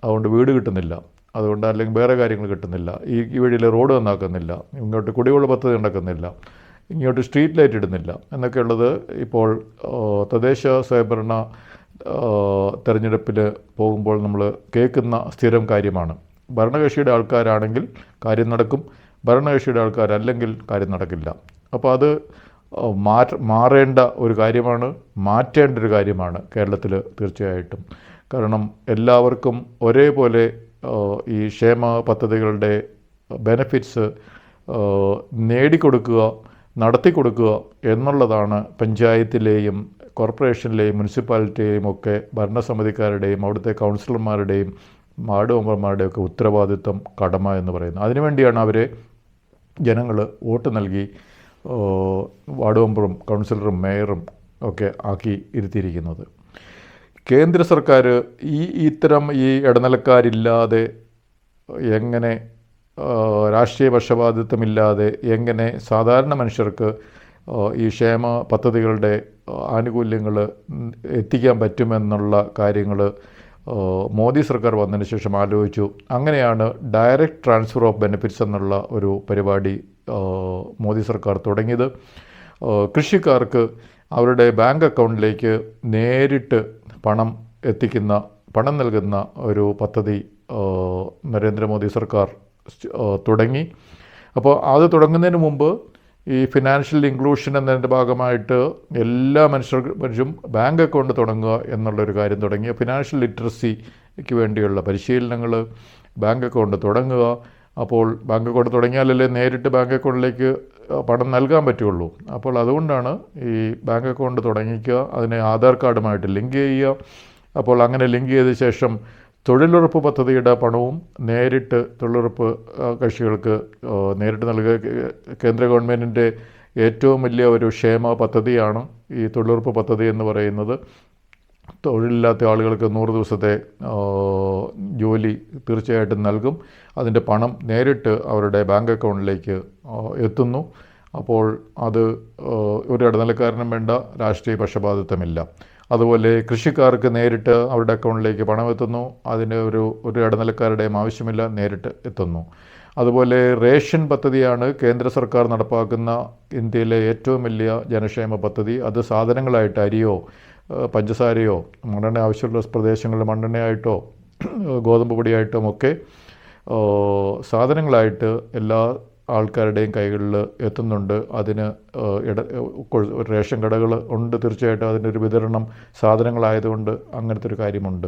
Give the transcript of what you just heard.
അതുകൊണ്ട് വീട് കിട്ടുന്നില്ല, അതുകൊണ്ട് അല്ലെങ്കിൽ വേറെ കാര്യങ്ങൾ കിട്ടുന്നില്ല, ഈ വഴിയിൽ റോഡ് നന്നാക്കുന്നില്ല, ഇങ്ങോട്ട് കുടിവെള്ള പദ്ധതി നടക്കുന്നില്ല, ഇങ്ങോട്ട് സ്ട്രീറ്റ് ലൈറ്റ് ഇടുന്നില്ല എന്നൊക്കെയുള്ളത് ഇപ്പോൾ തദ്ദേശ സ്വയംഭരണ തെരഞ്ഞെടുപ്പിൽ പോകുമ്പോൾ നമ്മൾ കേൾക്കുന്ന സ്ഥിരം കാര്യമാണ്. ഭരണകക്ഷിയുടെ ആൾക്കാരാണെങ്കിൽ കാര്യം നടക്കും, ഭരണകക്ഷിയുടെ ആൾക്കാരല്ലെങ്കിൽ കാര്യം നടക്കില്ല. അപ്പോൾ അത് മാറേണ്ട ഒരു കാര്യമാണ്, മാറ്റേണ്ട ഒരു കാര്യമാണ് കേരളത്തിൽ തീർച്ചയായിട്ടും. കാരണം എല്ലാവർക്കും ഒരേപോലെ ഈ ക്ഷേമ പദ്ധതികളുടെ ബെനഫിറ്റ്സ് നേടിക്കൊടുക്കുക, നടത്തിക്കൊടുക്കുക എന്നുള്ളതാണ് പഞ്ചായത്തിലെയും കോർപ്പറേഷനിലെയും മുനിസിപ്പാലിറ്റിയെയും ഒക്കെ ഭരണസമിതിക്കാരുടെയും അവിടുത്തെ കൗൺസിലർമാരുടെയും വാർഡ് മെമ്പർമാരുടെയും ഒക്കെ ഉത്തരവാദിത്വം, കടമ എന്ന് പറയുന്നത്. അതിനുവേണ്ടിയാണ് അവരെ ജനങ്ങൾ വോട്ട് നൽകി വാർഡ് മെമ്പറും കൗൺസിലറും മേയറും ഒക്കെ ആക്കി ഇരുത്തിയിരിക്കുന്നത്. കേന്ദ്ര സർക്കാർ ഇത്തരം ഇടനിലക്കാരില്ലാതെ എങ്ങനെ, രാഷ്ട്രീയ പക്ഷപാതിത്വമില്ലാതെ എങ്ങനെ സാധാരണ മനുഷ്യർക്ക് ഈ ക്ഷേമ പദ്ധതികളുടെ ആനുകൂല്യങ്ങൾ എത്തിക്കാൻ പറ്റുമെന്നുള്ള കാര്യങ്ങൾ മോദി സർക്കാർ വന്നതിന് ശേഷം ആലോചിച്ചു. അങ്ങനെയാണ് ഡയറക്റ്റ് ട്രാൻസ്ഫർ ഓഫ് ബെനിഫിറ്റ്സ് എന്നുള്ള ഒരു പരിപാടി മോദി സർക്കാർ തുടങ്ങിയത്. കൃഷിക്കാർക്ക് അവരുടെ ബാങ്ക് അക്കൗണ്ടിലേക്ക് നേരിട്ട് പണം നൽകുന്ന ഒരു പദ്ധതി നരേന്ദ്രമോദി സർക്കാർ തുടങ്ങി. അപ്പോൾ അത് തുടങ്ങുന്നതിന് മുമ്പ് ഈ ഫിനാൻഷ്യൽ ഇൻക്ലൂഷൻ എന്നതിൻ്റെ ഭാഗമായിട്ട് എല്ലാ മനുഷ്യരും ബാങ്ക് അക്കൗണ്ട് തുടങ്ങുക എന്നുള്ളൊരു കാര്യം തുടങ്ങി. ഫിനാൻഷ്യൽ ലിറ്ററസിക്ക് വേണ്ടിയുള്ള പരിശീലനങ്ങൾ, ബാങ്ക് അക്കൗണ്ട് തുടങ്ങുക. അപ്പോൾ ബാങ്ക് അക്കൗണ്ട് തുടങ്ങിയാലല്ലേ നേരിട്ട് ബാങ്ക് അക്കൗണ്ടിലേക്ക് പണം നൽകാൻ പറ്റുള്ളൂ. അപ്പോൾ അതുകൊണ്ടാണ് ഈ ബാങ്ക് അക്കൗണ്ട് തുടങ്ങിക്കുക, അതിനെ ആധാർ കാർഡുമായിട്ട് ലിങ്ക് ചെയ്യുക. അപ്പോൾ അങ്ങനെ ലിങ്ക് ചെയ്ത ശേഷം തൊഴിലുറപ്പ് പദ്ധതിയുടെ പണവും നേരിട്ട് തൊഴിലുറപ്പ് കക്ഷികൾക്ക് നേരിട്ട് നൽകുക. കേന്ദ്ര ഗവൺമെൻറ്റിൻ്റെ ഏറ്റവും വലിയ ഒരു ക്ഷേമ പദ്ധതിയാണ് ഈ തൊഴിലുറപ്പ് പദ്ധതി എന്ന് പറയുന്നത്. തൊഴിലില്ലാത്ത ആളുകൾക്ക് 100 ദിവസത്തെ ജോലി തീർച്ചയായിട്ടും നൽകും. അതിൻ്റെ പണം നേരിട്ട് അവരുടെ ബാങ്ക് അക്കൗണ്ടിലേക്ക് എത്തുന്നു. അപ്പോൾ അത് ഒരു ഇടനിലക്കാരനും വേണ്ട, രാഷ്ട്രീയ പക്ഷപാതിത്വമില്ല. അതുപോലെ കൃഷിക്കാർക്ക് നേരിട്ട് അവരുടെ അക്കൗണ്ടിലേക്ക് പണം എത്തുന്നു, അതിന് ഒരു ഇടനിലക്കാരുടെയും ആവശ്യമില്ല, നേരിട്ട് എത്തുന്നു. അതുപോലെ റേഷൻ പദ്ധതിയാണ് കേന്ദ്ര സർക്കാർ നടപ്പാക്കുന്ന ഇന്ത്യയിലെ ഏറ്റവും വലിയ ജനക്ഷേമ പദ്ധതി. അത് സാധനങ്ങളായിട്ട് അരിയോ പഞ്ചസാരയോ മണ്ണെണ്ണ ആവശ്യമുള്ള പ്രദേശങ്ങളിൽ മണ്ണെണ്ണയായിട്ടോ ഗോതമ്പ് പൊടിയായിട്ടും ഒക്കെ സാധനങ്ങളായിട്ട് എല്ലാ ആൾക്കാരുടെയും കൈകളിൽ എത്തുന്നുണ്ട്. അതിന് റേഷൻ കടകൾ ഉണ്ട്, തീർച്ചയായിട്ടും അതിൻ്റെ ഒരു വിതരണം സാധനങ്ങളായതുകൊണ്ട് അങ്ങനത്തെ ഒരു കാര്യമുണ്ട്.